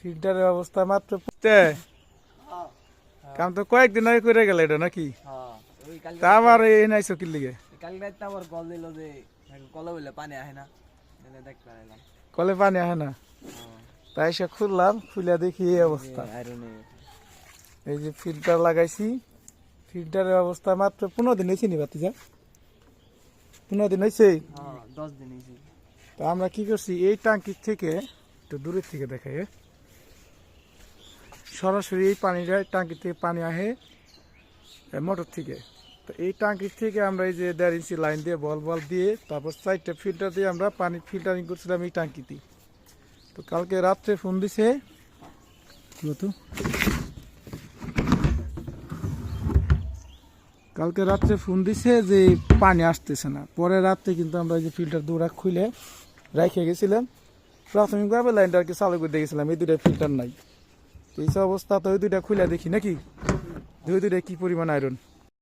ফিল্টারের অবস্থা মাত্র পুঁতে কাম তো কয়েকদিন আগে করে গেল এটা নাকি? তা আবার এই নাই চকির লিগে কলে পানি আহে না, তাই সে খুললাম, খুলে দেখি এই অবস্থা। এই যে ফিল্টার লাগাইছি, ফিল্টারের অবস্থা মাত্র 15 দিন হয়েছে নি বাতিজা? 15 দিন হয়েছে? 10 দিন হয়েছে। তো আমরা কি করছি, এই টাঙ্কির থেকে একটু দূরের থেকে দেখাই, সরাসরি এই পানিটা টাঙ্কির থেকে পানি আহে মোটর থেকে। তো এই টাঙ্কির থেকে আমরা এই যে 1.5 ইঞ্চি লাইন দিয়ে বল দিয়ে তারপর 4টা ফিল্টার দিয়ে আমরা পানি ফিল্টারিং করছিলাম এই টাঙ্কিতে। তো কালকে রাত্রে ফোন দিছে যে পানি আসতেছে না। পরে রাত্রে কিন্তু আমরা এই যে ফিল্টার দুরা খুলে রেখে গেছিলাম, প্রাথমিকভাবে লাইনটা আর কি চালু করে দেখেছিলাম, এই দুইটা ফিল্টার নাই। এই অবস্থা তো ওই দুইটা খুলে দেখি নাকি, দুইটা কি পরিমাণ আয়রন।